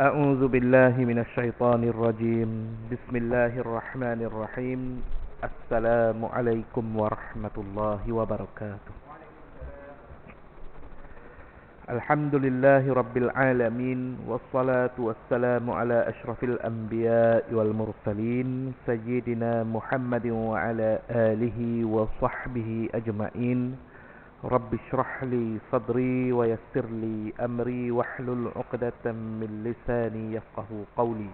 أعوذ بالله من الشيطان الرجيم. بسم الله الرحمن الرحيم. السلام عليكم ورحمة الله وبركاته. الحمد لله رب العالمين، والصلاة والسلام على أشرف الأنبياء والمرسلين سيدنا محمد وعلى آله وصحبه أجمعين. رب اشرح لي صدري ويسر لي أمري واحلل عقدة من لساني يفقه قولي.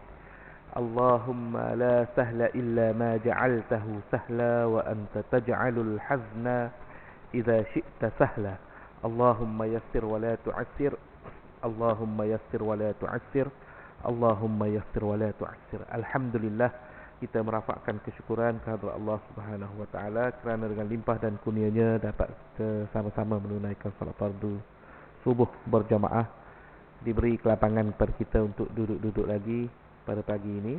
اللهم لا سهل إلا ما جعلته سهلا وأنت تجعل الحزن إذا شئت سهلا. اللهم يسر ولا تعسر، اللهم يسر ولا تعسر، اللهم يسر ولا تعسر. Alhamdulillah, kita merafakkan kesyukuran kehadrat Allah Subhanahu wa taala kerana dengan limpah dan kurnianya dapat sama-sama menunaikan salat fardu subuh berjamaah. Diberi kelapangan kepada kita untuk duduk-duduk lagi pada pagi ini.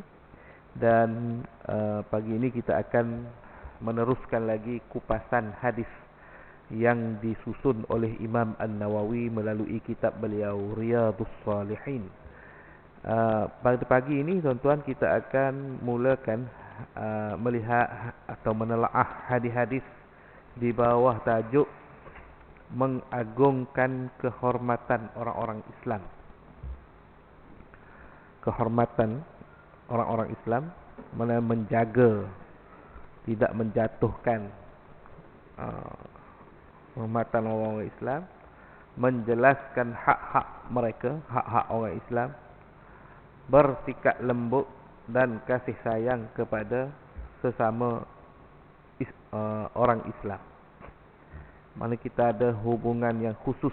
Dan pagi ini kita akan meneruskan lagi kupasan hadis yang disusun oleh Imam An-Nawawi melalui kitab beliau Riyadhus Shalihin. Pada pagi ini tuan-tuan, kita akan mulakan melihat atau menelaah hadis-hadis di bawah tajuk mengagungkan kehormatan orang-orang Islam. Kehormatan orang-orang Islam, mana menjaga, tidak menjatuhkan kehormatan orang-orang Islam, menjelaskan hak-hak mereka, hak-hak orang Islam, bersikap lembut dan kasih sayang kepada sesama orang Islam. Mana kita ada hubungan yang khusus,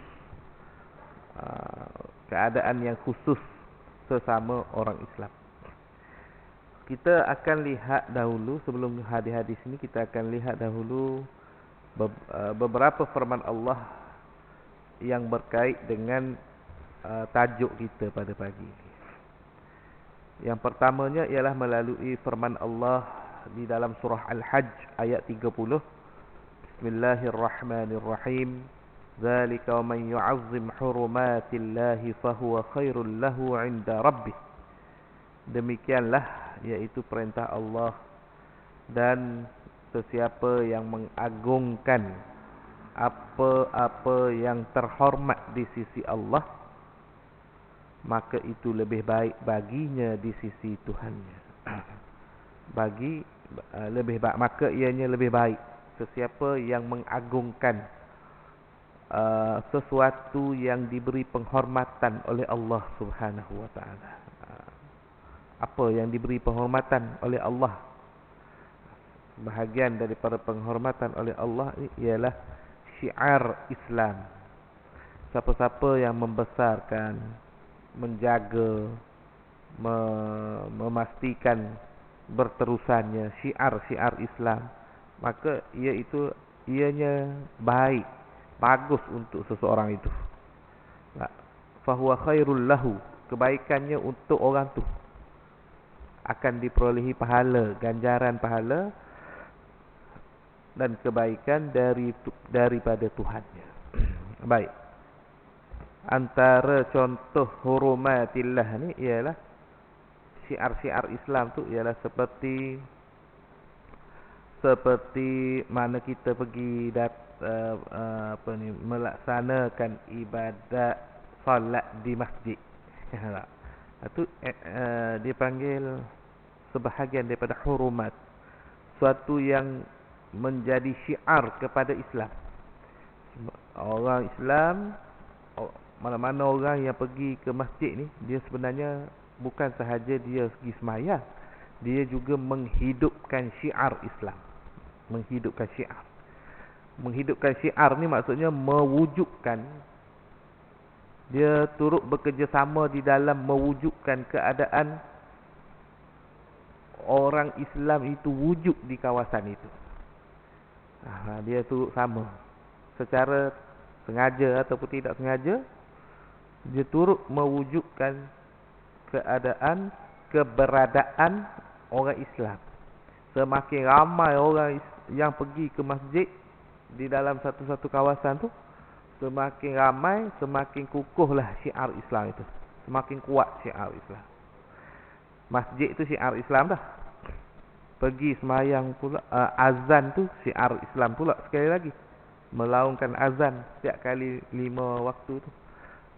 keadaan yang khusus sesama orang Islam. Kita akan lihat dahulu, sebelum hadis-hadis ini, kita akan lihat dahulu beberapa firman Allah yang berkait dengan tajuk kita pada pagi ini. Yang pertamanya ialah melalui firman Allah di dalam surah Al-Hajj ayat 30. Bismillahirrahmanirrahim. Dzalika man yu'azzim hurumatillahi fahuwa khairul lahu 'inda rabbih. Demikianlah, yaitu perintah Allah, dan sesiapa yang mengagungkan apa-apa yang terhormat di sisi Allah, maka itu lebih baik baginya di sisi Tuhannya. Lebih baik, maka ianya lebih baik. Sesiapa yang mengagungkan sesuatu yang diberi penghormatan oleh Allah Subhanahu wa taala. Apa yang diberi penghormatan oleh Allah? Bahagian daripada penghormatan oleh Allah ialah syiar Islam. Siapa-siapa yang membesarkan, menjaga, memastikan berterusannya syiar-syiar Islam, maka ianya baik, bagus untuk seseorang itu. Fahuwa khairul lahu, kebaikannya untuk orang tu, akan diperolehi pahala, ganjaran pahala dan kebaikan daripada Tuhannya. Baik. Antara contoh hurumatillah ni ialah syiar-syiar Islam tu ialah seperti mana kita pergi melaksanakan ibadat solat di masjid. Itu dipanggil sebahagian daripada hurumat, suatu yang menjadi syiar kepada Islam. Orang Islam, mana-mana orang yang pergi ke masjid ni, dia sebenarnya bukan sahaja dia pergi sembahyang, dia juga menghidupkan syiar Islam. Menghidupkan syiar. Menghidupkan syiar ni maksudnya mewujudkan, dia turut bekerjasama di dalam mewujudkan keadaan orang Islam itu wujud di kawasan itu. Dia turut sama secara sengaja ataupun tidak sengaja, dia turut mewujudkan keadaan, keberadaan orang Islam. Semakin ramai orang yang pergi ke masjid di dalam satu-satu kawasan tu, semakin ramai, semakin kukuhlah syiar Islam itu. semakin kuat syiar Islam. Masjid itu syiar Islam dah. Pergi semayang pula, azan tu syiar Islam pula sekali lagi. Melaungkan azan setiap kali 5 waktu tu.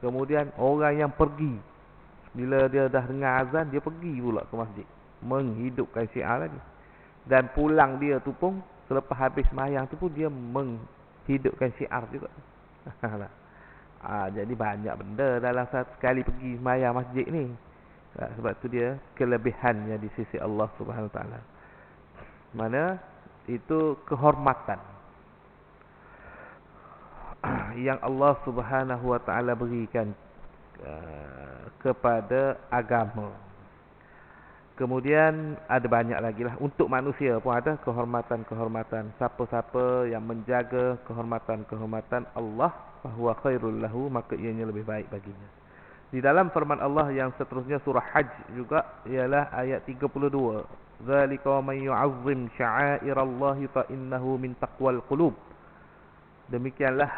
Kemudian orang yang pergi, bila dia dah dengar azan, dia pergi pula ke masjid, menghidupkan syiar lagi. Dan pulang dia tu pun, selepas habis semayang tu pun, dia menghidupkan syiar juga. Jadi banyak benda dalam sekali pergi semayang masjid ni. Sebab tu dia kelebihannya di sisi Allah Subhanahu Wa Taala. Mana itu kehormatan yang Allah Subhanahu Wa Taala berikan kepada agama. Kemudian ada banyak lagi lah. Untuk manusia pun ada kehormatan-kehormatan. Siapa-siapa yang menjaga kehormatan-kehormatan Allah, fahuwa khairul lahu, maka ianya lebih baik baginya. Di dalam firman Allah yang seterusnya surah Hajj juga ialah ayat 32. Zalika man yu'azzim sya'airallahi fa innahu min taqwal qulub. Demikianlah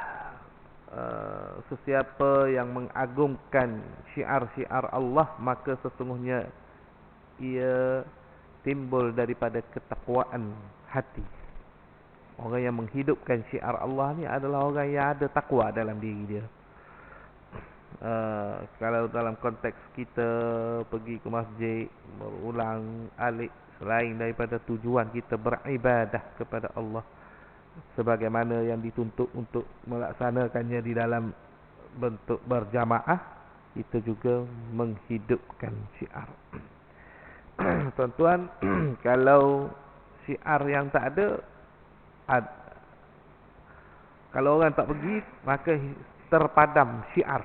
sesiapa yang mengagungkan syiar-syiar Allah, maka sesungguhnya ia timbul daripada ketakwaan hati. Orang yang menghidupkan syiar Allah ni adalah orang yang ada takwa dalam diri dia. Kalau dalam konteks kita pergi ke masjid berulang alik, selain daripada tujuan kita beribadah kepada Allah sebagaimana yang dituntut untuk melaksanakannya di dalam bentuk berjamaah, kita juga menghidupkan syiar. Tuan-tuan, kalau syiar yang tak ada, kalau orang tak pergi, maka terpadam syiar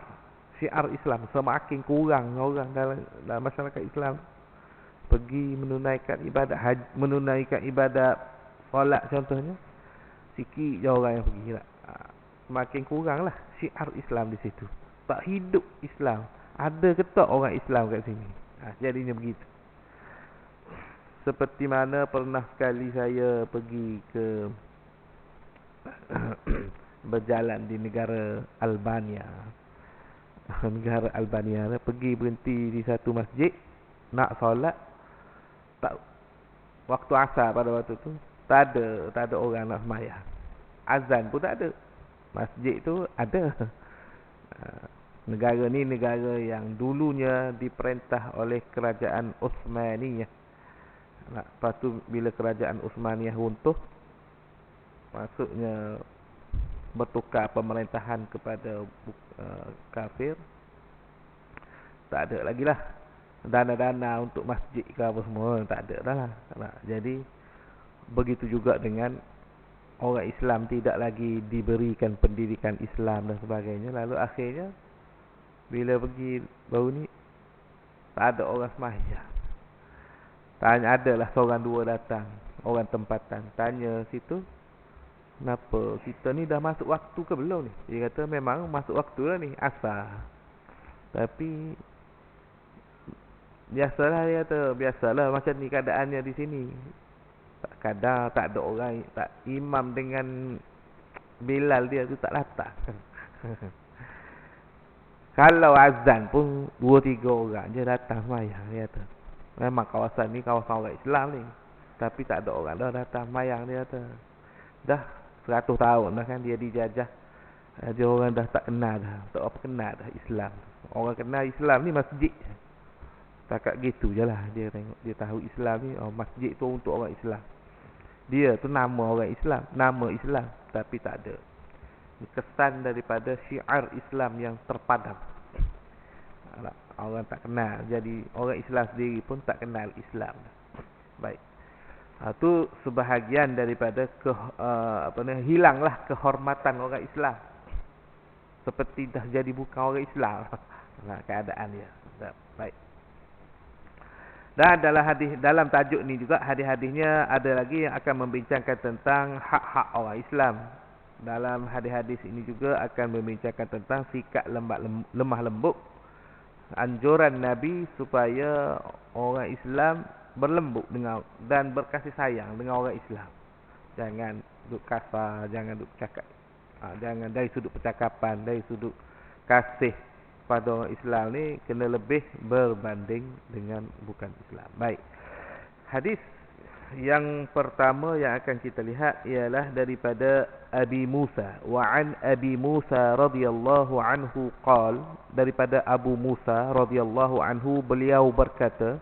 Islam. Semakin kurang orang dalam masyarakat Islam pergi menunaikan ibadat haji, menunaikan ibadat solat contohnya, sikit je orang yang pergi lah. Semakin kuranglah syiar Islam di situ. Tak hidup Islam. Ada ke tak orang Islam kat sini? Jadinya begitu. Seperti mana pernah sekali saya pergi ke berjalan di negara Albania. Negara Albania, pergi berhenti di satu masjid nak solat. Tak, waktu asar pada waktu tu tak ada orang nak sembahyang. Azan pun tak ada. Masjid tu ada. Negara ni negara yang dulunya diperintah oleh kerajaan Uthmaniyah. Lepas tu bila kerajaan Uthmaniyah runtuh, maksudnya bertukar pemerintahan kepada kafir, tak ada lagi lah dana-dana untuk masjid ke apa semua, tak ada dah lah. Jadi begitu juga dengan orang Islam tidak lagi diberikan pendidikan Islam dan sebagainya. Lalu akhirnya bila pergi baru ni, tak ada orang sembahyang. Tanya, adalah seorang dua datang, orang tempatan, tanya situ, kenapa kita ni dah masuk waktu ke belum ni? Dia kata memang masuk waktu lah ni, asar. Tapi biasalah, dia kata, biasalah macam ni keadaannya di sini. Kadang tak ada orang, tak imam dengan Bilal dia tu tak datang. Kalau azan pun 2-3 orang je datang sembahyang, dia kata. Memang kawasan ni kawasan orang Islam ni, tapi tak ada orang dah datang sembahyang, dia kata. Dah 100 tahun dah kan dia dijajah. Dia orang dah tak kenal dah, tak apa kenal dah Islam. Orang kenal Islam ni masjid. Takat gitu je lah dia tengok, dia tahu Islam ni, masjid tu untuk orang Islam. Dia tu nama orang Islam, nama Islam, tapi tak ada kesan daripada syiar Islam yang terpadam. Orang tak kenal, jadi orang Islam sendiri pun tak kenal Islam. Baik. Itu sebahagian daripada hilanglah kehormatan orang Islam. Seperti dah jadi bukan orang Islam. Keadaan dia. Baik. Dan dalam tajuk ni juga hadis-hadisnya ada lagi yang akan membincangkan tentang hak-hak orang Islam. Dalam hadis-hadis ini juga akan membincangkan tentang sikap lemah lembut, anjuran Nabi supaya orang Islam berlembut dengan dan berkasih sayang dengan orang Islam. Jangan duk kasar, jangan duk cakap, jangan dari sudut percakapan, dari sudut kasih pada orang Islam ni kena lebih berbanding dengan bukan Islam. Baik. Hadis yang pertama yang akan kita lihat ialah daripada Abi Musa. Wa an Abi Musa radhiyallahu anhu qala, daripada Abu Musa radhiyallahu anhu beliau berkata,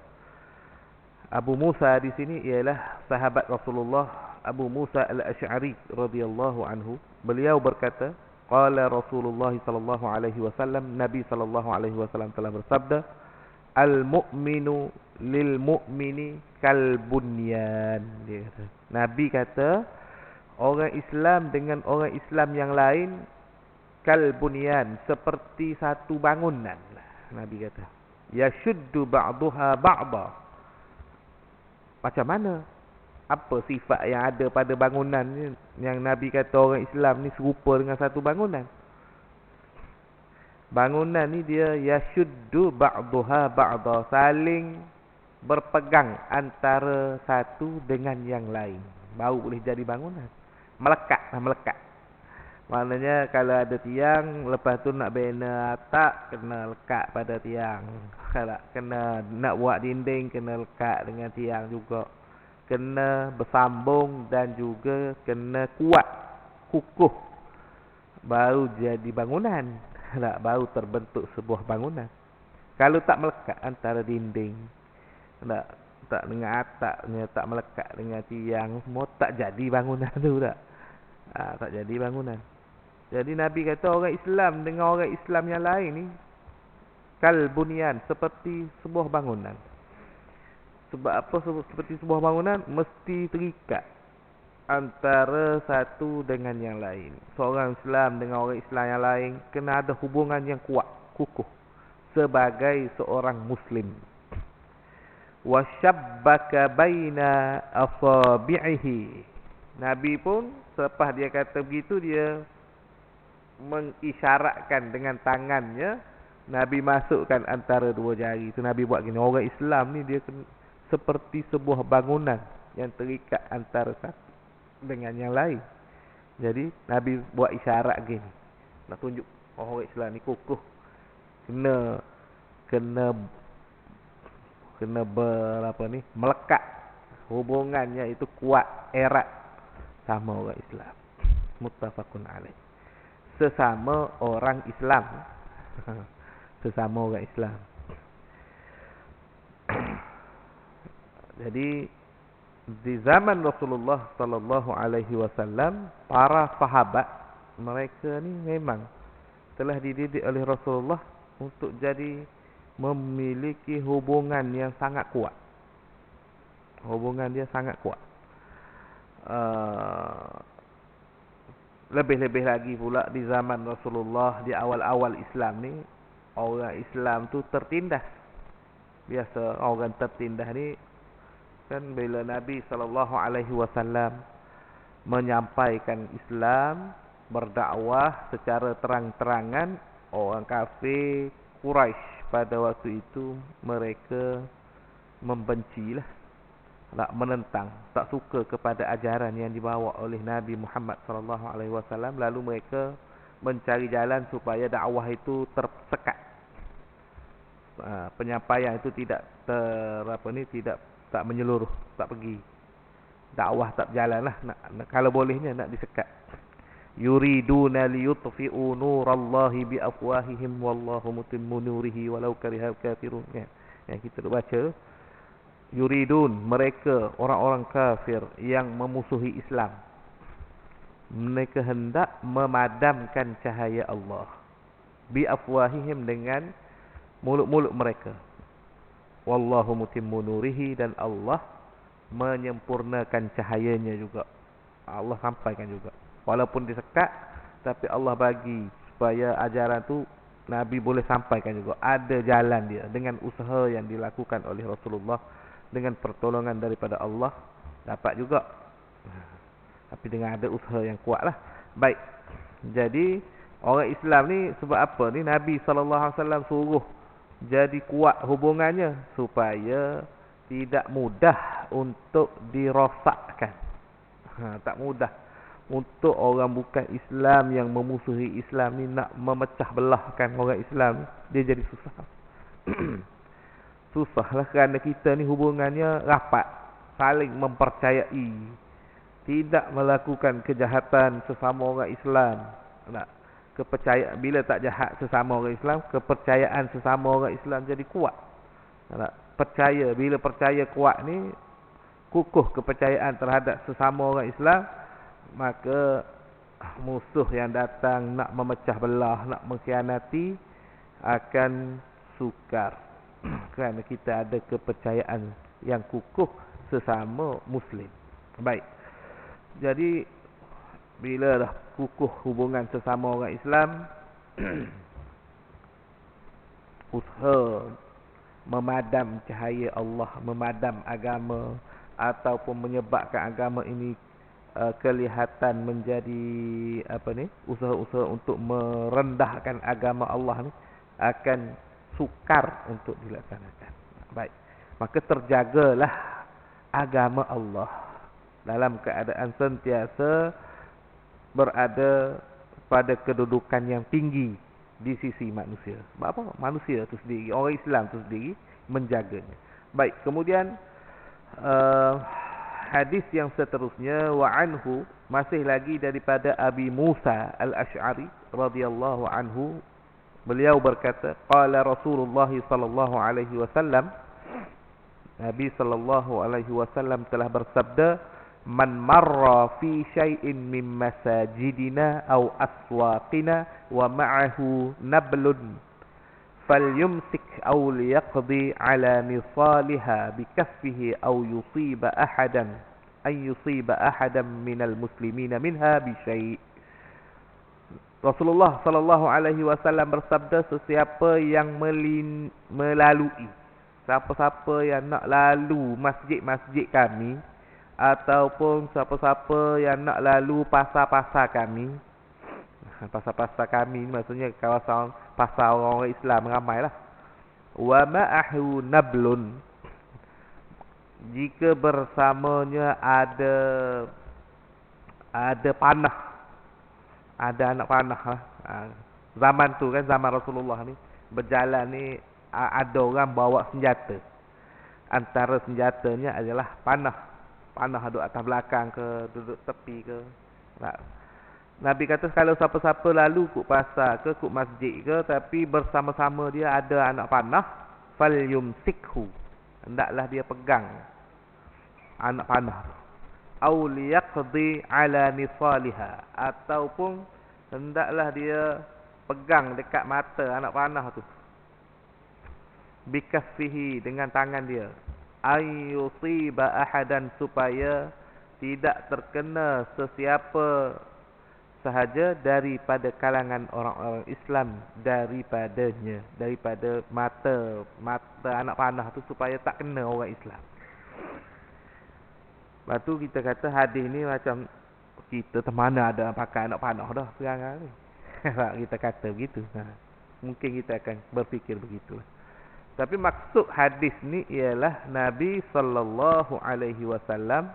Abu Musa di sini ialah sahabat Rasulullah Abu Musa al-Asy'ari radhiyallahu anhu. Beliau berkata, qala Rasulullah sallallahu alaihi wasallam, Nabi sallallahu alaihi wasallam telah bersabda, al-mu'minu lil mu'mini kal bunyan. Dia kata, Nabi kata, orang Islam dengan orang Islam yang lain kal bunyan, seperti satu bangunan. Nabi kata, yashuddu ba'daha ba'da. Macam mana? Apa sifat yang ada pada bangunan ni yang Nabi kata orang Islam ni serupa dengan satu bangunan? Bangunan ni dia yashuddu ba'daha ba'da, saling berpegang antara satu dengan yang lain, baru boleh jadi bangunan. Melekat. Maknanya kalau ada tiang, lepas tu nak bina atap, kena lekat pada tiang. Kalau kena nak buat dinding, kena lekat dengan tiang juga. Kena bersambung dan juga kena kuat, kukuh, baru jadi bangunan. Baru terbentuk sebuah bangunan. Kalau tak melekat antara dinding, tak dengan atapnya, tak melekat dengan tiang, semua tak jadi bangunan tu tak. Tak jadi bangunan. Jadi Nabi kata orang Islam dengan orang Islam yang lain ni kal bunyan, seperti sebuah bangunan. Sebab apa seperti sebuah bangunan? Mesti terikat antara satu dengan yang lain. Seorang Islam dengan orang Islam yang lain kena ada hubungan yang kuat, kukuh, sebagai seorang Muslim. Wa syabbaka baina asabi'ihi. Nabi pun selepas dia kata begitu, dia mengisyaratkan dengan tangannya. Nabi masukkan antara dua jari. Itu Nabi buat gini. Orang Islam ni dia seperti sebuah bangunan yang terikat antara satu dengan yang lain. Jadi Nabi buat isyarat gini, nak tunjuk orang Islam ni kukuh, kena melekat, hubungannya itu kuat, erat sama orang Islam. Muttafaqun alaih. Sesama orang Islam. Sesama orang Islam. Jadi di zaman Rasulullah sallallahu alaihi wasallam, para sahabat mereka ni memang telah dididik oleh Rasulullah untuk jadi memiliki hubungan yang sangat kuat. Hubungan dia sangat kuat. Lebih-lebih lagi pula di zaman Rasulullah, di awal-awal Islam ni, orang Islam tu tertindas. Biasa orang tertindas ni kan bila Nabi SAW menyampaikan Islam, berdakwah secara terang-terangan, orang kafir Quraisy pada waktu itu mereka membencilah, tak menentang, tak suka kepada ajaran yang dibawa oleh Nabi Muhammad SAW. Lalu mereka mencari jalan supaya dakwah itu tersekat, penyampaian itu tidak tak menyeluruh, tak pergi, dakwah tak berjalan lah. Kalau bolehnya nak disekat. Yuriduna liyutfi'u nurallahi biafwahihim wallahu mutimmu nurihi walau karihal kafirun. Ya, kita baca. Yuridun, mereka orang-orang kafir yang memusuhi Islam, mereka hendak memadamkan cahaya Allah biafwahihim, dengan mulut-mulut mereka. Wallahu mutimmu nurihi, dan Allah menyempurnakan cahayanya juga. Allah sampaikan juga. Walaupun disekat, tapi Allah bagi supaya ajaran tu Nabi boleh sampaikan juga. Ada jalan dia dengan usaha yang dilakukan oleh Rasulullah, dengan pertolongan daripada Allah, dapat juga. Tapi dengan ada usaha yang kuat lah. Baik. Jadi orang Islam ni sebab apa ni Nabi SAW suruh jadi kuat hubungannya, supaya tidak mudah untuk dirosakkan. Tak mudah untuk orang bukan Islam yang memusuhi Islam ni nak memecah belahkan orang Islam, dia jadi susah. Susahlah kerana kita ni hubungannya rapat, saling mempercayai, tidak melakukan kejahatan sesama orang Islam. Nak kepercayaan, bila tak jahat sesama orang Islam, kepercayaan sesama orang Islam jadi kuat. Nak percaya, bila percaya kuat ni, kukuh kepercayaan terhadap sesama orang Islam, maka musuh yang datang nak memecah belah, nak mengkhianati akan sukar. Kerana kita ada kepercayaan yang kukuh sesama Muslim. Baik. Jadi bila dah kukuh hubungan sesama orang Islam, usaha memadam cahaya Allah, memadam agama, ataupun menyebabkan agama ini kelihatan menjadi usaha-usaha untuk merendahkan agama Allah ni akan sukar untuk dilaksanakan. Baik. Maka terjagalah agama Allah dalam keadaan sentiasa berada pada kedudukan yang tinggi di sisi manusia. Sebab apa? Manusia itu sendiri, orang Islam itu sendiri menjaganya. Baik, kemudian hadis yang seterusnya, wa anhu, masih lagi daripada Abi Musa Al-Asy'ari radhiyallahu anhu, beliau berkata, qala Rasulullah sallallahu alaihi wasallam, Nabi sallallahu alaihi wasallam telah bersabda, man marra fi syai'in min masajidina aw aswaqina wa ma'ahu nablun falyumsik aw liyaqdi ala nisaliha bikaffihi aw yusiba ahadan minal muslimina minha bi syai'. Rasulullah sallallahu alaihi wasallam bersabda, sesiapa yang melalui, siapa-siapa yang nak lalu masjid-masjid kami, ataupun siapa-siapa yang nak lalu pasar-pasar kami. Pasar-pasar kami maksudnya kawasan pasar orang Islam ramailah. Wa ma'ahu nablun, jika bersamanya ada panah, ada anak panah lah. Zaman tu kan, zaman Rasulullah ni berjalan ni, ada orang bawa senjata. Antara senjatanya adalah panah. Panah duduk atas belakang ke, duduk tepi ke. Nabi kata kalau siapa-siapa lalu kut pasar ke, kut masjid ke, tapi bersama-sama dia ada anak panah, falyumsikhu, hendaklah dia pegang anak panah tu. Au liyaqdi ala nisaliha, ataupun hendaklah dia pegang dekat mata anak panah tu. Bikaffihi, dengan tangan dia. Ayyusiba ahadan, supaya tidak terkena sesiapa sahaja daripada kalangan orang-orang Islam daripadanya, daripada mata anak panah tu, supaya tak kena orang Islam. Lepas tu kita kata hadis ni macam kita mana ada pakai anak panah dah sekarang ni. Kita kata begitu. Mungkin kita akan berfikir begitu. Tapi maksud hadis ni ialah Nabi sallallahu alaihi wasallam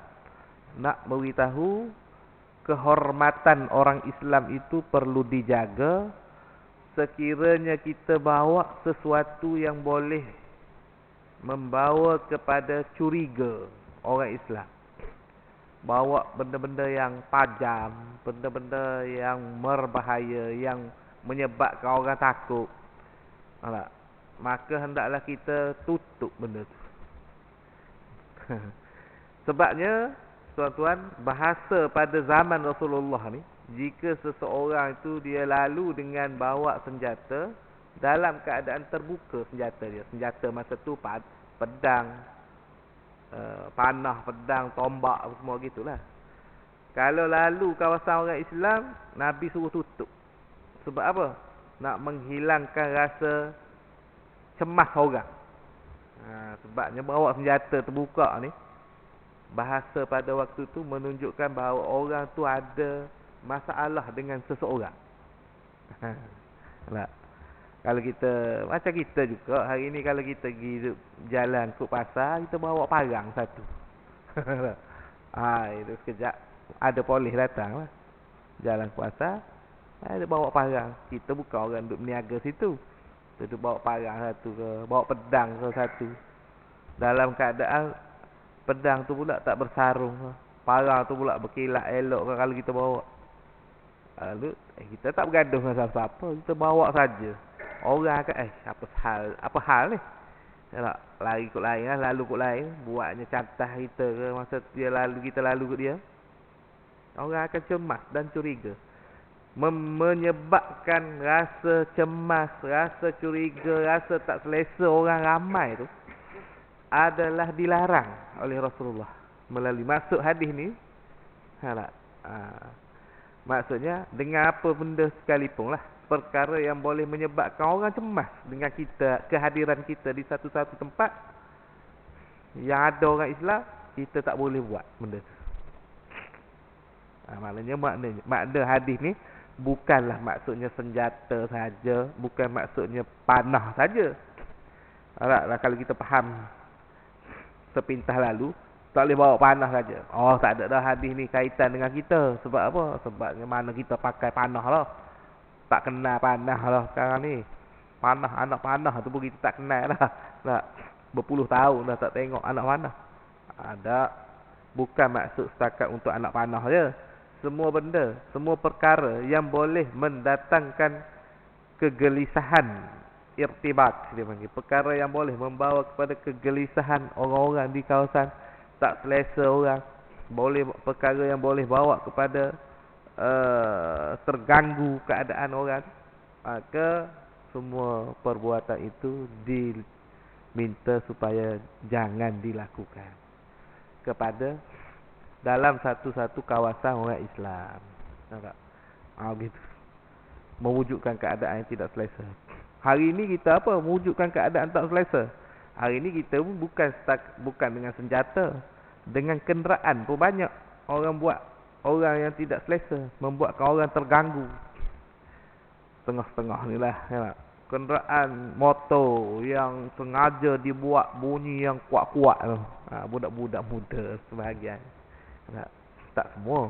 nak beritahu kehormatan orang Islam itu perlu dijaga. Sekiranya kita bawa sesuatu yang boleh membawa kepada curiga orang Islam, bawa benda-benda yang tajam, benda-benda yang berbahaya, yang menyebabkan orang takut, maka hendaklah kita tutup benda tu. Sebabnya tuan-tuan, bahasa pada zaman Rasulullah ni, jika seseorang itu dia lalu dengan bawa senjata dalam keadaan terbuka senjata dia. Senjata masa tu pedang, panah, pedang, tombak, semua gitulah. Kalau lalu kawasan orang Islam, Nabi suruh tutup. Sebab apa? Nak menghilangkan rasa cemas orang. Sebabnya bawa senjata terbuka ni, bahasa pada waktu tu menunjukkan bahawa orang tu ada masalah dengan seseorang. Kalau kita, macam kita juga hari ni, kalau kita pergi jalan ke pasar, kita bawa parang satu. Itu sekejap ada polis datang lah. Jalan ke pasar, dia bawa parang. Kita bukan orang duduk berniaga situ. Dia duduk bawa parang satu ke, bawa pedang ke satu. Dalam keadaan pedang tu pula tak bersarung. Parang tu pula berkilat elok kalau kita bawa. Lalu kita tak bergaduh dengan siapa-siapa, kita bawa saja. Orang akan apa hal ni? Tak lari kot lain lah, lalu kot lain, buatnya cantah kita ke masa dia lalu, kita lalu kot dia. Orang akan cemas dan curiga. Menyebabkan rasa cemas, rasa curiga, rasa tak selesa orang ramai tu adalah dilarang oleh Rasulullah melalui maksud hadis ni. Maksudnya dengan apa benda sekalipun lah, perkara yang boleh menyebabkan orang cemas dengan kita, kehadiran kita di satu-satu tempat yang ada orang Islam, kita tak boleh buat benda tu. Maknanya makna hadis ni bukanlah maksudnya senjata saja, bukan maksudnya panah saja. Kalau kita faham sepintas lalu, tak boleh bawa panah saja. Oh, tak ada dah hadis ni kaitan dengan kita. Sebab apa? Sebabnya mana kita pakai panah lah. Tak kenal panah lah sekarang ni. Anak panah tu pun kita tak kenal lah. Nah, berpuluh tahun dah tak tengok anak panah. Ada. Bukan maksud setakat untuk anak panah je. Semua benda, semua perkara yang boleh mendatangkan kegelisahan, irtibat dia panggil. Perkara yang boleh membawa kepada kegelisahan orang-orang di kawasan, tak selesa orang. Perkara yang boleh bawa kepada terganggu keadaan orang. Maka semua perbuatan itu diminta supaya jangan dilakukan kepada dalam satu-satu kawasan orang Islam. Nampak? Gitu. Mewujudkan keadaan yang tidak selesa. Hari ini kita apa? Mewujudkan keadaan tak selesa. Hari ini kita bukan dengan senjata, dengan kenderaan pun banyak orang buat orang yang tidak selesa, membuatkan orang terganggu. Tengah-tengah ni lah. Kenderaan motor yang sengaja dibuat bunyi yang kuat-kuat tu. Budak-budak muda sebahagian. Tak semua.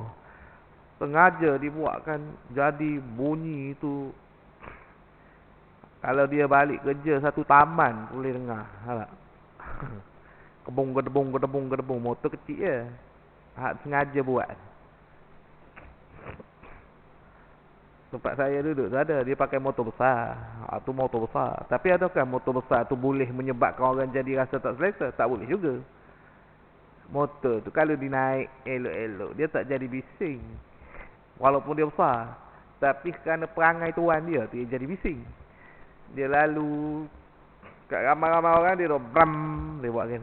Sengaja dibuatkan jadi bunyi itu. Kalau dia balik kerja satu taman boleh dengar. Gedebung. Motor kecil je. Sengaja buat. Tempat saya duduk tu ada. Dia pakai motor besar. Tu motor besar. Tapi adakah motor besar tu boleh menyebabkan orang jadi rasa tak selesa? Tak boleh juga. Motor tu kalau dinaik elok-elok, dia tak jadi bising. Walaupun dia besar. Tapi kerana perangai tuan dia tu, dia jadi bising. Dia lalu kat ramai-ramai orang, dia bram, dia buat kan.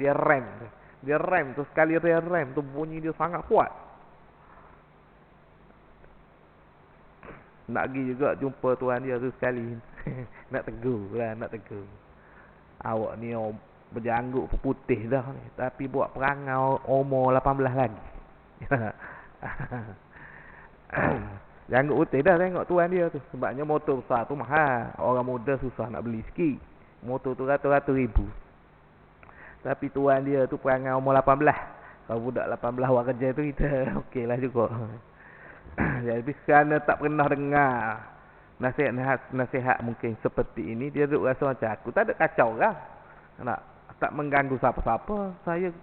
Dia rem tu, sekali dia rem tu bunyi dia sangat kuat. Nak pergi juga jumpa tuan dia tu sekali. Nak tegur. Awak ni berjanggut putih dah ni, tapi buat perangai umur 18 lagi. Janggut putih dah tengok tuan dia tu. Sebabnya motor besar tu mahal. Orang muda susah nak beli sikit. Motor tu ratus-ratus ribu. Tapi tuan dia tu perangai umur 18. Kalau budak 18 buat kerja tu, kita okey lah juga. Jadi kerana tak pernah dengar nasihat mungkin seperti ini, dia duduk rasa macam aku tak ada kacau lah. Tak mengganggu siapa-siapa. Saya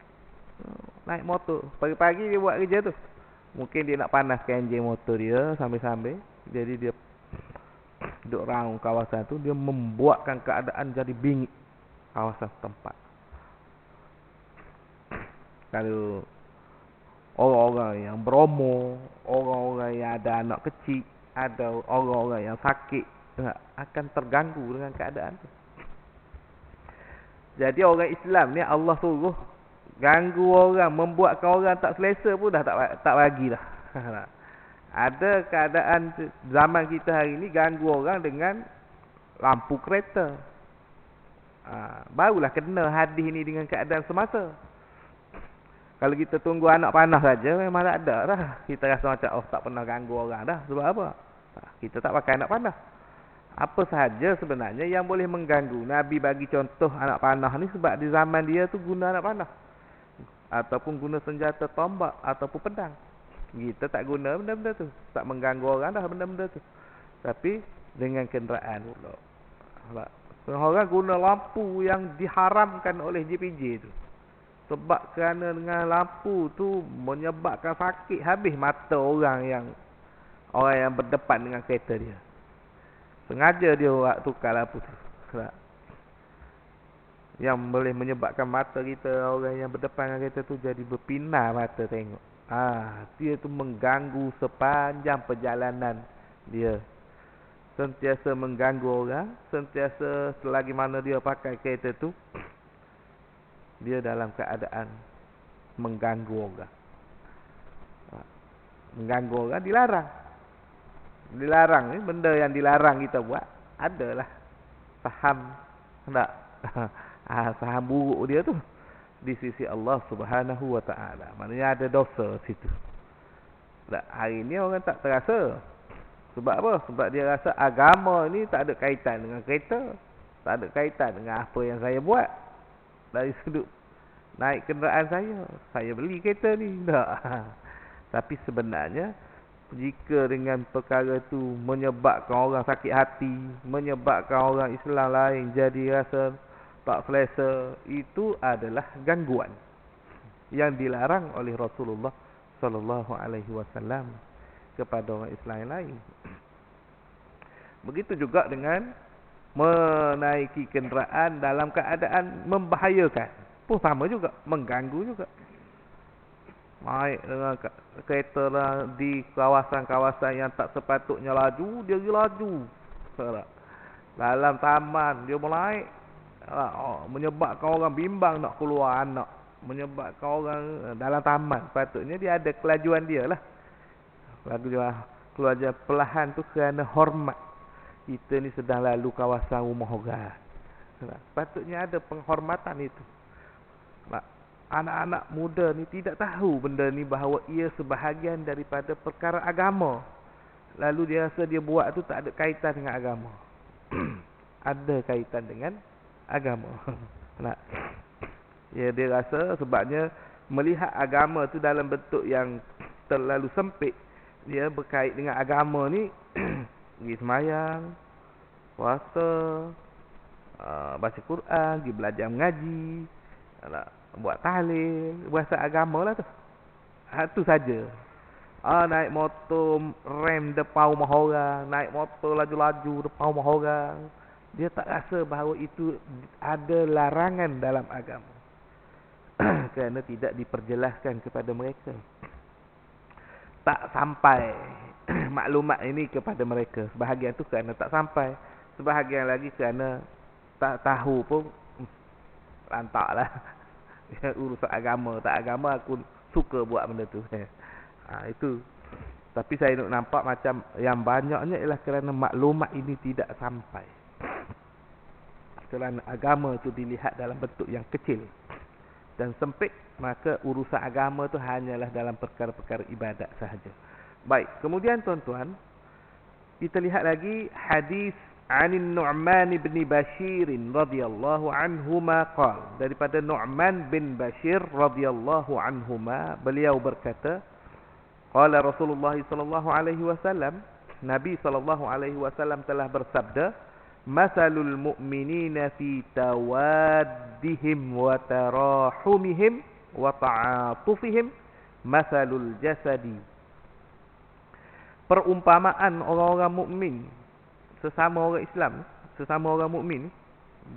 naik motor. Pagi-pagi dia buat kerja tu. Mungkin dia nak panaskan enjin motor dia sambil-sambil. Jadi dia duduk raung kawasan tu. Dia membuatkan keadaan jadi bingit kawasan setempat. Kalau orang-orang yang berumur, orang-orang yang ada anak kecil, ada orang-orang yang sakit, akan terganggu dengan keadaan tu. Jadi orang Islam ni Allah suruh ganggu orang, membuatkan orang tak selesa pun dah tak bagi dah. Ada keadaan zaman kita hari ni ganggu orang dengan lampu kereta. Barulah kena hadis ni dengan keadaan semasa. Kalau kita tunggu anak panah saja memang tak ada dah. Kita rasa macam tak pernah ganggu orang dah. Sebab apa? Kita tak pakai anak panah. Apa sahaja sebenarnya yang boleh mengganggu. Nabi bagi contoh anak panah ni sebab di zaman dia tu guna anak panah. Ataupun guna senjata tombak ataupun pedang. Kita tak guna benda-benda tu. Tak mengganggu orang dah benda-benda tu. Tapi dengan kenderaan pula. Orang guna lampu yang diharamkan oleh JPJ tu. Sebab kerana dengan lampu tu menyebabkan sakit habis mata orang yang berdepan dengan kereta dia. Sengaja dia buat tukar lampu tu. Yang boleh menyebabkan mata kita, orang yang berdepan dengan kereta tu jadi berpinar mata tengok. Dia tu mengganggu sepanjang perjalanan dia. Sentiasa mengganggu orang, sentiasa selagi mana dia pakai kereta tu, dia dalam keadaan mengganggu orang. Mengganggu orang dilarang. Dilarang ni, benda yang dilarang kita buat adalah saham tak? Saham buruk dia tu di sisi Allah Subhanahu wa taala. Maknanya ada dosa situ. Tak, hari ni orang tak terasa. Sebab apa? Sebab dia rasa agama ni tak ada kaitan dengan kereta, tak ada kaitan dengan apa yang saya buat. Dari sudut naik kenderaan saya beli kereta ni. Tak. Tapi sebenarnya jika dengan perkara tu menyebabkan orang sakit hati, menyebabkan orang Islam lain jadi rasa tak selesa, itu adalah gangguan yang dilarang oleh Rasulullah sallallahu alaihi wasallam kepada orang Islam yang lain. Begitu juga dengan menaiki kenderaan dalam keadaan membahayakan. Pun sama juga, mengganggu juga. Naik dengan kereta lah di kawasan-kawasan yang tak sepatutnya laju, dia pergi laju. Dalam taman dia menaik, menyebabkan orang bimbang nak keluar anak. Menyebabkan orang dalam taman, patutnya dia ada kelajuan dia lah. Kelajuan perlahan tu kerana hormat. Kita ni sedang lalu kawasan rumah orang. Patutnya ada penghormatan itu. Anak-anak muda ni tidak tahu benda ni, bahawa ia sebahagian daripada perkara agama. Lalu dia rasa dia buat tu tak ada kaitan dengan agama. Ada kaitan dengan agama. Dia rasa sebabnya melihat agama tu dalam bentuk yang terlalu sempit. Dia berkait dengan agama ni pergi semayang, puasa, baca Quran, pergi belajar mengaji, buat tahlil, bahasa agama lah tu. Itu saja. Naik motor rem depan rumah orang, naik motor laju-laju depan rumah orang. Dia tak rasa bahawa itu ada larangan dalam agama. Kerana tidak diperjelaskan kepada mereka. Tak sampai maklumat ini kepada mereka. Sebahagian tu kerana tak sampai. Sebahagian lagi kerana tak tahu pun. Lantaklah. Urusan agama, tak agama aku suka buat benda tu. Itu. Tapi saya nak nampak macam yang banyaknya ialah kerana maklumat ini tidak sampai. Kerana agama tu dilihat dalam bentuk yang kecil dan sempit, maka urusan agama tu hanyalah dalam perkara-perkara ibadat sahaja. Baik, kemudian tuan-tuan, kita lihat lagi hadis Anin Nu'man bin Bashir radhiyallahu anhuma qala, daripada Nu'man bin Bashir radhiyallahu anhuma, beliau berkata, qala Rasulullah sallallahu alaihi wasallam, Nabi sallallahu alaihi wasallam telah bersabda, masalul mu'minina fi tawaddihim wa tarahumihim wa ta'atufihim masalul jasadi. Perumpamaan orang-orang mukmin, sesama orang Islam, sesama orang mukmin,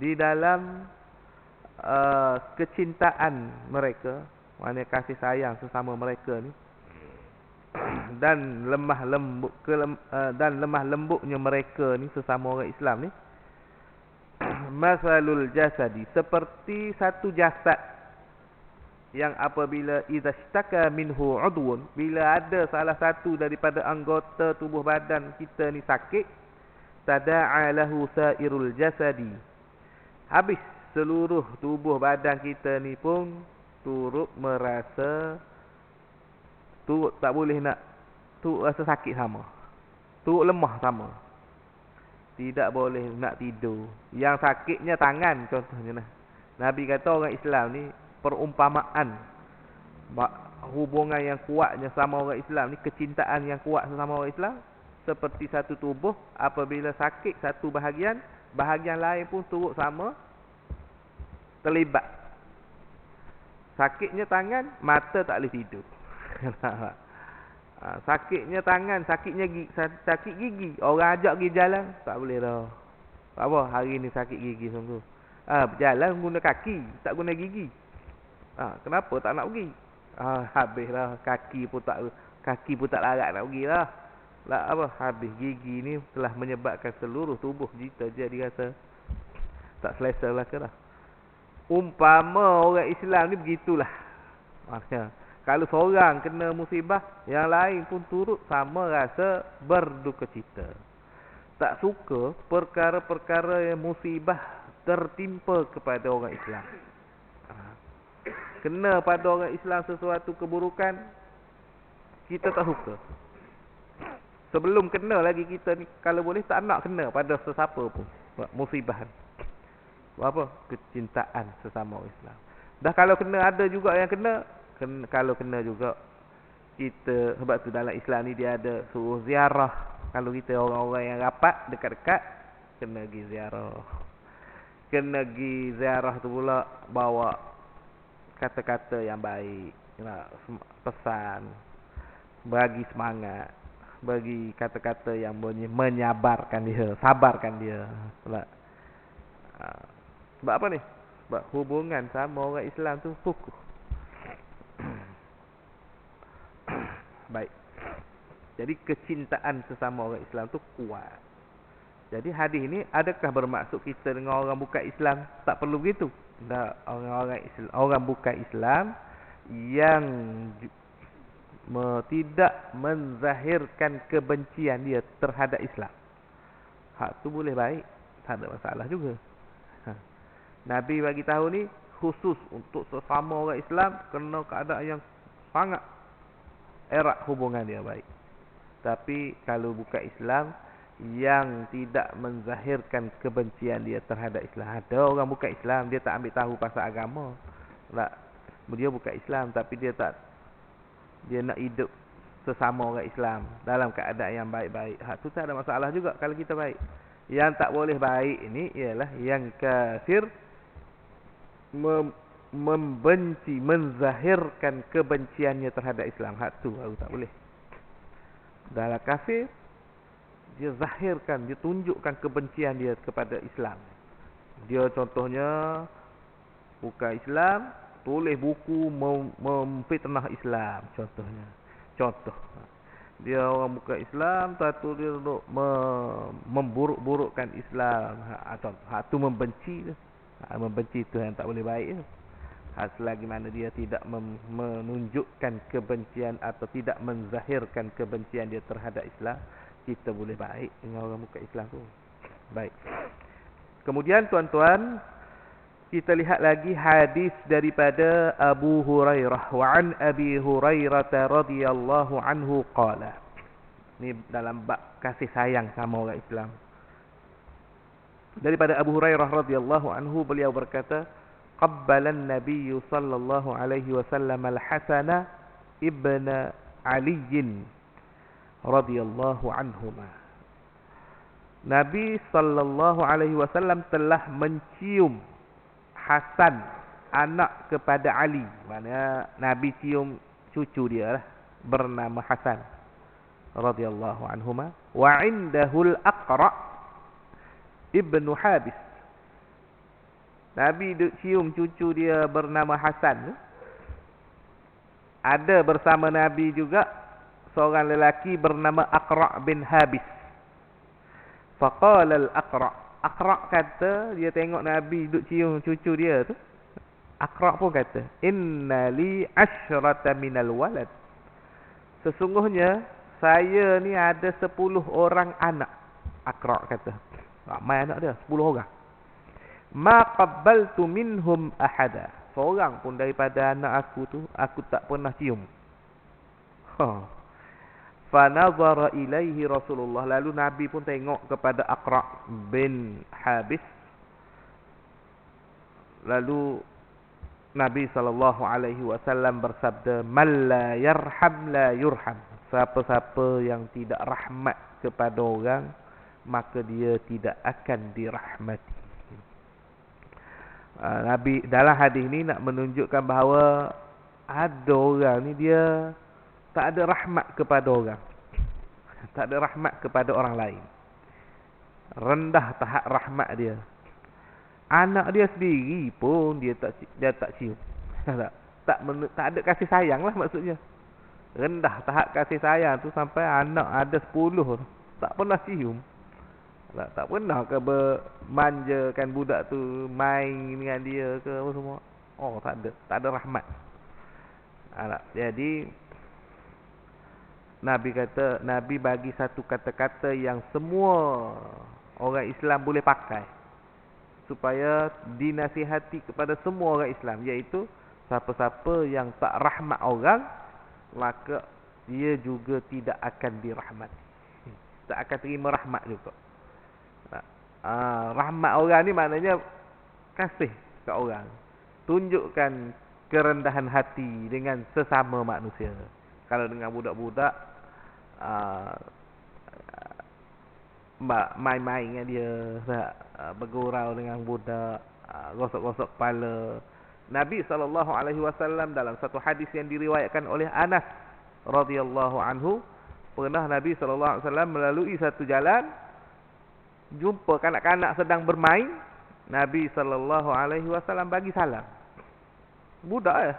di dalam kecintaan mereka, maknanya kasih sayang sesama mereka ni, dan lemah lembutnya mereka ni sesama orang Islam ni, masalul jasadi, seperti satu jasad yang apabila idastaka minhu udwun, bila ada salah satu daripada anggota tubuh badan kita ni sakit, tada'a lahu sairul jasadi, habis seluruh tubuh badan kita ni pun turut merasa, turut tak boleh nak, turut rasa sakit sama, turut lemah sama, tidak boleh nak tidur. Yang sakitnya tangan contohnya. Nabi kata orang Islam ni perumpamaan hubungan yang kuatnya sama orang Islam ni, kecintaan yang kuat sesama orang Islam, seperti satu tubuh, apabila sakit satu bahagian, bahagian lain pun turut sama terlibat. Sakitnya tangan, mata tak boleh tidur. Sakitnya tangan, sakit gigi, orang ajak pergi jalan, tak boleh dah. Apa? Hari ni sakit gigi sungguh. Berjalan guna kaki, tak guna gigi. Kenapa tak nak pergi? Habislah, kaki pun tak larat nak pergi lah. Lah apa? Habis gigi ni telah menyebabkan seluruh tubuh kita jadi rasa tak selesa lah ke dah. Umpama orang Islam ni begitulah. Maksudnya, kalau seorang kena musibah, yang lain pun turut sama rasa berduka cita. Tak suka perkara-perkara yang musibah tertimpa kepada orang Islam. Kena pada orang Islam sesuatu keburukan, kita tak suka. Sebelum kena lagi kita ni, kalau boleh tak nak kena pada sesiapa pun musibah. Apa? Kecintaan sesama orang Islam. Dah kalau kena, ada juga yang kena, kalau kena juga kita, sebab tu dalam Islam ni dia ada suruh ziarah. Kalau kita orang-orang yang rapat dekat-dekat, kena pergi ziarah. Kena pergi ziarah tu pula bawa kata-kata yang baik, pesan, bagi semangat, bagi kata-kata yang menyabarkan dia, sabarkan dia. Sebab apa ni? Sebab hubungan sama orang Islam tu kukuh. Baik. Jadi kecintaan sesama orang Islam tu kuat. Jadi hadis ni adakah bermaksud kita dengan orang bukan Islam tak perlu begitu? Tak, orang bukan Islam yang tidak menzahirkan kebencian dia terhadap Islam, hak tu boleh baik, tak ada masalah juga. Nabi bagi tahu ni khusus untuk sesama orang Islam, kena keadaan yang sangat erat hubungan dia baik. Tapi kalau bukan Islam yang tidak menzahirkan kebencian dia terhadap Islam, ada orang bukan Islam dia tak ambil tahu pasal agama, tak, dia bukan Islam tapi dia nak hidup sesama orang Islam dalam keadaan yang baik-baik, hak tu tak ada masalah juga kalau kita baik. Yang tak boleh baik ini ialah yang kafir, membenci, menzahirkan kebenciannya terhadap Islam, hak tu baru tak boleh. Dalam kafir, dia zahirkan, dia tunjukkan kebencian dia kepada Islam. Dia contohnya bukan Islam, tulis buku memfitnah Islam contohnya. Contoh. Dia orang bukan Islam, tapi dia duduk memburuk-burukkan Islam. Contoh. Hak tu membenci tu. Membenci tu yang tak boleh baik tu. Selagi mana dia tidak menunjukkan kebencian atau tidak menzahirkan kebencian dia terhadap Islam, kita boleh baik dengan orang bukan Islam tu. Baik. Kemudian tuan-tuan, kita lihat lagi hadis daripada Abu Hurairah. Wa an Abi Hurairah radhiyallahu anhu qala. Ini dalam bab kasih sayang sama orang Islam. Daripada Abu Hurairah radhiyallahu anhu, beliau berkata, qabbala an-nabiy sallallahu alaihi wasallam al-Hasan ibn Ali radhiyallahu anhuma. Nabi sallallahu alaihi wasallam telah mencium Hasan, anak kepada Ali. Maknanya Nabi cium cucu dia lah, bernama Hasan radhiyallahu anhuma. Wa indahu al-Aqra ibnu Habis. Nabi cium cucu dia bernama Hasan. Ada bersama Nabi juga seorang lelaki bernama Aqra bin Habis. Faqala al-Aqra. Aqra kata, dia tengok Nabi duduk cium cucu dia tu. Aqra pun kata, inna li asyrata minal walad. Sesungguhnya saya ni ada 10 orang anak. Aqra kata, ramai anak dia, 10 orang. Ma qabbaltu minhum ahada. Seorang pun daripada anak aku tu aku tak pernah cium. Fa nazara ilaihi Rasulullah. Lalu Nabi pun tengok kepada Aqra bin Habis. Lalu Nabi SAW bersabda, "Man la yarham la yurham." Siapa-siapa yang tidak rahmat kepada orang, maka dia tidak akan dirahmati. Nabi dalam hadis ni nak menunjukkan bahawa ada orang ni dia tak ada rahmat kepada orang. Tak ada rahmat kepada orang lain. Rendah tahap rahmat dia. Anak dia sendiri pun dia tak cium. Tak ada kasih sayang lah maksudnya. Rendah tahap kasih sayang tu sampai anak ada 10 tak pernah cium. Tak pernah ke bermanjakan budak tu, main dengan dia ke apa semua. Oh, tak ada rahmat. Jadi Nabi bagi satu kata-kata yang semua orang Islam boleh pakai supaya dinasihati kepada semua orang Islam, iaitu siapa-siapa yang tak rahmat orang, maka dia juga tidak akan dirahmati. Tak akan terima rahmat juga. Rahmat orang ni maknanya kasih ke orang. Tunjukkan kerendahan hati dengan sesama manusia. Kalau dengan budak-budak, main-main dengan dia, bergurau dengan budak, gosok-gosok kepala. Nabi SAW dalam satu hadis yang diriwayatkan oleh Anas radhiyallahu anhu, pernah Nabi SAW melalui satu jalan, jumpa kanak-kanak sedang bermain. Nabi SAW bagi salam. Budak ya.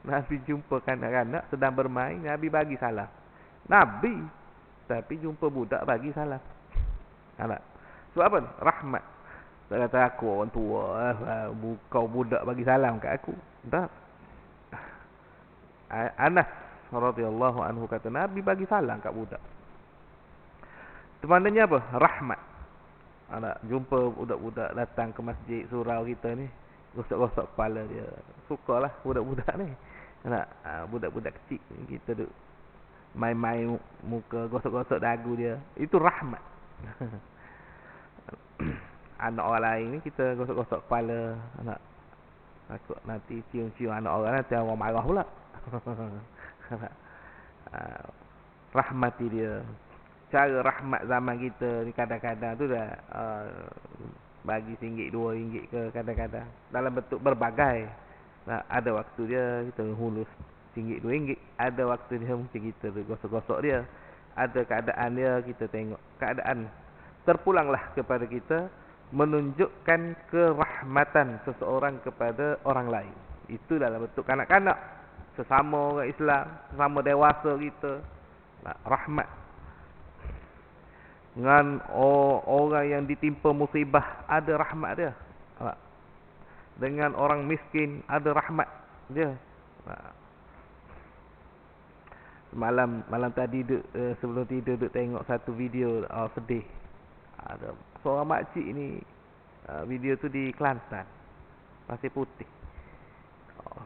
Nabi jumpa kanak-kanak sedang bermain, Nabi bagi salam. Nabi tapi jumpa budak bagi salam. Sebab apa? Rahmat. Tak kata aku orang tua, kau budak bagi salam kat aku. Tak. Anas radhiyallahu anhu kata Nabi bagi salam kat budak. Itu maknanya apa? Rahmat. Jumpa budak-budak datang ke masjid surau kita ni, gosok-gosok kepala dia. Sukalah budak-budak ni. Budak-budak kecil kita duk main-main muka, gosok-gosok dagu dia. Itu rahmat. Anak orang lain ni kita gosok-gosok kepala, takut nanti cium-cium anak orang, nanti orang marah pula. Rahmati dia. Cara rahmat zaman kita ni kadang-kadang tu dah bagi RM1, RM2 ke kadang-kadang dalam bentuk berbagai. Ada waktu dia kita hulus RM1, RM2. Ada waktu dia mungkin kita gosok-gosok dia. Ada keadaan dia kita tengok keadaan. Terpulanglah kepada kita menunjukkan kerahmatan seseorang kepada orang lain. Itu dalam bentuk kanak-kanak, sesama orang Islam, sesama dewasa kita. Rahmat. Dengan orang yang ditimpa musibah, ada rahmat dia. Dengan orang miskin, ada rahmat dia. Malam tadi sebelum tidur duk tengok satu video sedih. Ada seorang makcik ni, video tu di Kelantan, Pasir Putih.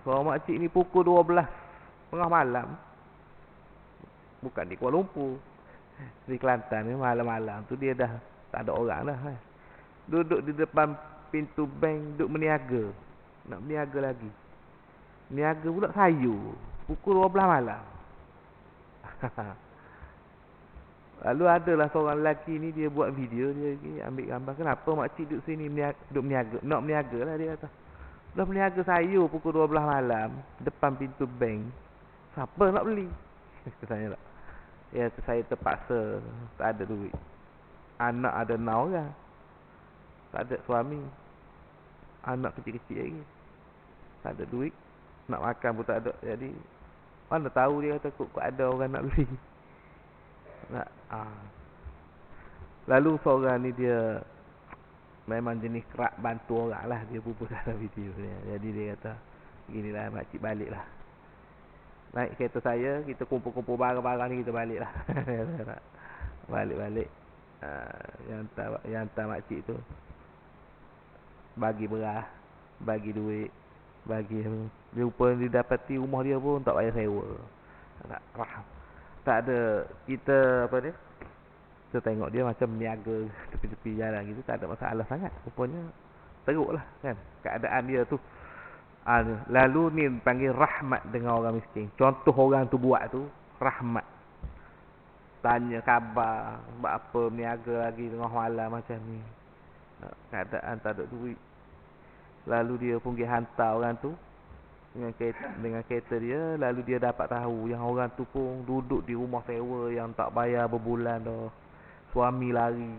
Seorang makcik ni pukul 12 tengah malam, bukan di Kuala Lumpur, di Kelantan ni, malam-malam tu dia dah tak ada orang dah. Duduk di depan pintu bank, duduk meniaga. Nak meniaga lagi. Meniaga pula sayur. Pukul 12 malam. Lalu adalah seorang lelaki ni, dia buat video, dia ambil gambar. Kenapa makcik duduk sini duduk meniaga? Nak meniaga lah dia kata. Dah meniaga sayur pukul 12 malam depan pintu bank. Siapa nak beli? Tanya tak. Ya, saya terpaksa, tak ada duit. Anak ada 6 orang. Tak ada suami. Anak kecil-kecil lagi. Tak ada duit. Nak makan pun tak ada. Jadi mana tahu, dia kata kok ada orang nak beli. Lalu seorang ni dia memang jenis kerak bantu orang lah. Dia pupus dalam video dia. Jadi dia kata, beginilah makcik balik lah. Naik kereta saya, kita kumpul-kumpul barang-barang ni, kita balik lah. Balik-balik. Yang hantar makcik tu bagi beras, bagi duit, bagi dia rupa dia dapati rumah dia pun tak payah sewa. Tak ada kita apa dia, kita tengok dia macam niaga tepi-tepi jalan gitu, tak ada masalah sangat. Rupanya teruk lah kan keadaan dia tu. Lalu ni panggil rahmat dengan orang miskin. Contoh orang tu buat tu rahmat. Tanya khabar, buat apa berniaga lagi tengah malam macam ni. Keadaan tak ada duit. Lalu dia pun pergi hantar orang tu dengan kereta dia. Lalu dia dapat tahu yang orang tu pun duduk di rumah sewa yang tak bayar berbulan dah. Suami lari.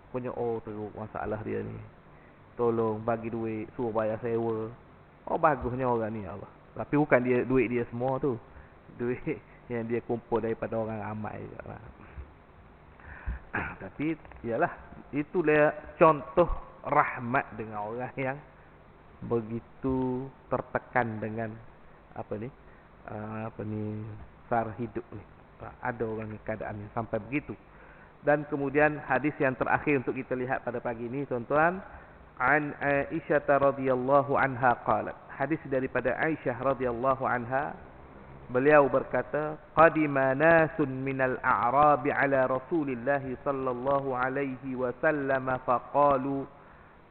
Punya teruk masalah dia ni. Tolong bagi duit, suruh bayar sewa. Bagusnya orang ni, Allah. Tapi bukan dia duit dia semua tu. Duit yang dia kumpul daripada orang ramai. Tapi ialah itulah contoh rahmat dengan orang yang begitu tertekan dengan sara hidup ni. Ada orang ni keadaan sampai begitu. Dan kemudian hadis yang terakhir untuk kita lihat pada pagi ini, tuan-tuan, an Aisyah radhiyallahu anha qalat. Hadis daripada Aisyah radhiyallahu anha, beliau berkata, qadima nasun minal a'rabi ala Rasulillah sallallahu alaihi wasallam faqalu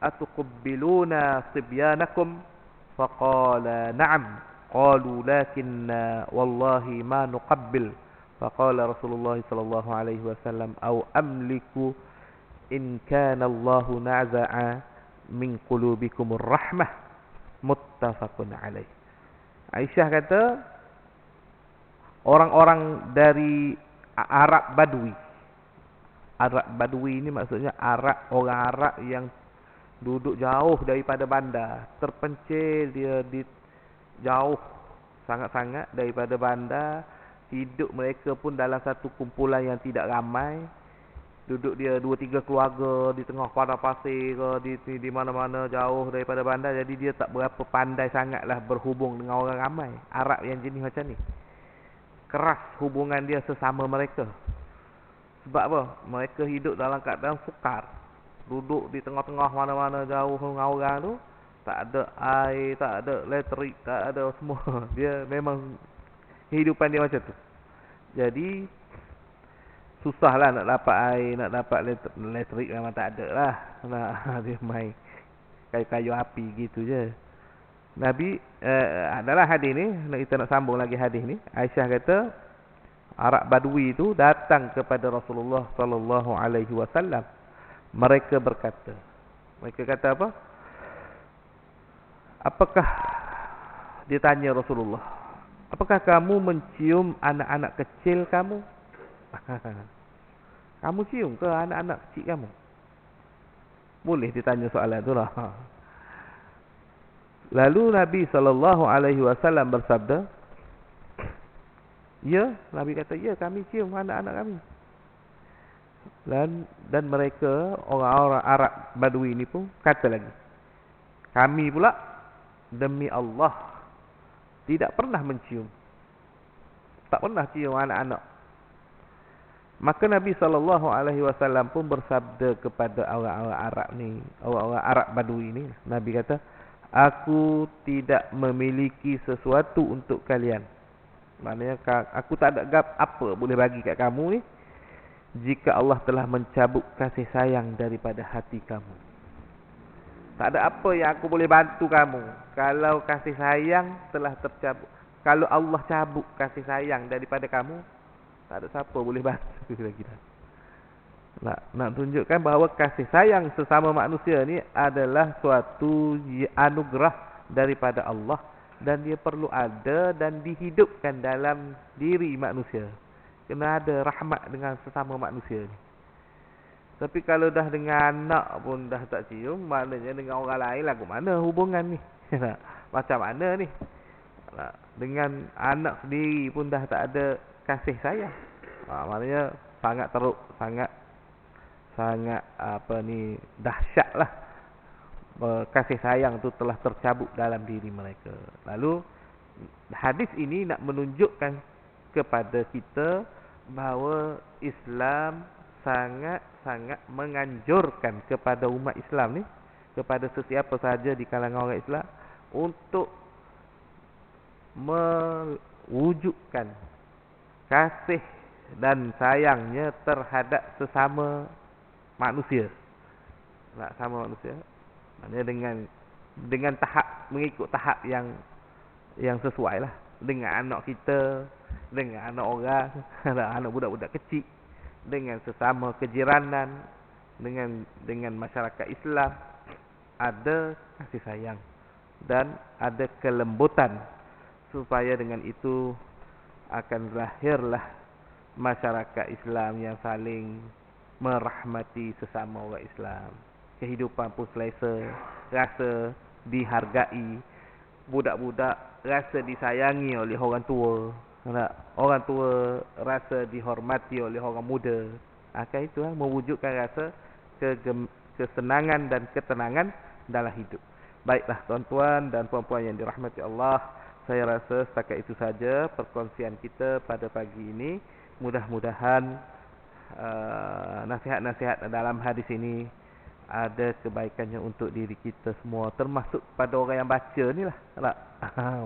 atuqabbiluna sibyanakum faqala na'am qalu lakinna wallahi ma nuqabbil faqala Rasulullah sallallahu alaihi wasallam aw amliku in kana Allahu naza'a min qulubikumur rahmah muttafaqun alaih. Aisyah kata orang-orang dari Arab Badui. Arab Badui ini maksudnya orang Arab yang duduk jauh daripada bandar, terpencil dia di jauh sangat-sangat daripada bandar. Hidup mereka pun dalam satu kumpulan yang tidak ramai. Duduk dia 2-3 keluarga di tengah padang pasir ke di mana-mana jauh daripada bandar. Jadi dia tak berapa pandai sangatlah berhubung dengan orang ramai. Arab yang jenis macam ni, keras hubungan dia sesama mereka. Sebab apa? Mereka hidup dalam keadaan sukar. Duduk di tengah-tengah mana-mana jauh dengan orang tu. Tak ada air, tak ada elektrik, tak ada semua. Dia memang kehidupan dia macam tu. Jadi susahlah nak dapat air, nak dapat elektrik memang tak ada lah. Dia main kayu-kayu api gitu je. Nabi adalah hadis ni, kita nak sambung lagi hadis ni. Aisyah kata Arab Badui itu datang kepada Rasulullah sallallahu alaihi wasallam. Mereka berkata, mereka kata apa? Apakah dia tanya Rasulullah, apakah kamu mencium anak-anak kecil kamu? Kamu cium ke anak-anak kecil kamu? Boleh ditanya soalan tu lah. Lalu Nabi SAW bersabda, ya, Nabi kata, ya, kami cium anak-anak kami. Dan mereka, orang-orang Arab Badui ini pun kata lagi, kami pula, demi Allah, tidak pernah mencium. Tak pernah cium anak-anak. Maka Nabi SAW pun bersabda kepada orang-orang Arab ni, orang-orang Arab Badui ni. Nabi kata, aku tidak memiliki sesuatu untuk kalian. Maknanya aku tak ada apa boleh bagi kat kamu ni, jika Allah telah mencabut kasih sayang daripada hati kamu. Tak ada apa yang aku boleh bantu kamu kalau kasih sayang telah tercabut. Kalau Allah cabut kasih sayang daripada kamu, tak ada siapa boleh bantu lagi dah. Nak tunjukkan bahawa kasih sayang sesama manusia ni adalah suatu anugerah daripada Allah, dan dia perlu ada dan dihidupkan dalam diri manusia. Kena ada rahmat dengan sesama manusia ni. Tapi kalau dah dengan anak pun dah tak cium, maknanya dengan orang lain lagu mana hubungan ni? Macam mana ni? Dengan anak sendiri pun dah tak ada kasih sayang. Maknanya sangat teruk, sangat dahsyatlah. Kasih sayang tu telah tercabut dalam diri mereka. Lalu hadis ini nak menunjukkan kepada kita bahawa Islam sangat-sangat menganjurkan kepada umat Islam ni, kepada sesiapa sahaja di kalangan orang Islam, untuk mewujudkan kasih dan sayangnya terhadap sesama manusia. Sama manusia. Maknanya dengan dengan tahap, mengikut tahap yang sesuai lah, dengan anak kita, dengan anak orang, anak budak-budak kecil, dengan sesama kejiranan, dengan masyarakat Islam, ada kasih sayang dan ada kelembutan, supaya dengan itu akan lahirlah masyarakat Islam yang saling merahmati sesama orang Islam. Kehidupan pun selesa, rasa dihargai, budak-budak rasa disayangi oleh orang tua, orang tua rasa dihormati oleh orang muda. Akan itu mewujudkan rasa kesenangan dan ketenangan dalam hidup. Baiklah tuan-tuan dan puan-puan yang dirahmati Allah, saya rasa setakat itu saja perkongsian kita pada pagi ini. Mudah-mudahan nasihat-nasihat dalam hadis ini ada kebaikannya untuk diri kita semua, termasuk pada orang yang baca ni lah.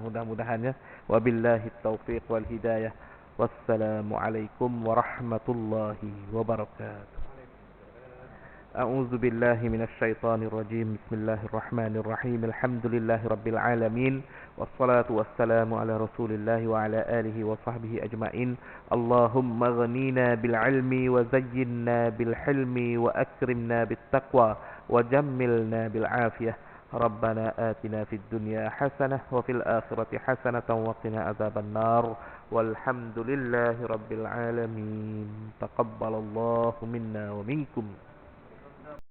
Mudah-mudahannya. Wabillahi taufiq wal hidayah. Wassalamualaikum warahmatullahi wabarakatuh. أعوذ بالله من الشيطان الرجيم. بسم الله الرحمن الرحيم. الحمد لله رب العالمين، والصلاة والسلام على رسول الله وعلى آله وصحبه أجمعين. اللهم اغننا بالعلم وزينا بالحلم وأكرمنا بالتقوى وجملنا بالعافية. ربنا آتنا في الدنيا حسنة وفي الآخرة حسنة وقنا عذاب النار. والحمد لله رب العالمين. تقبل الله منا ومنكم.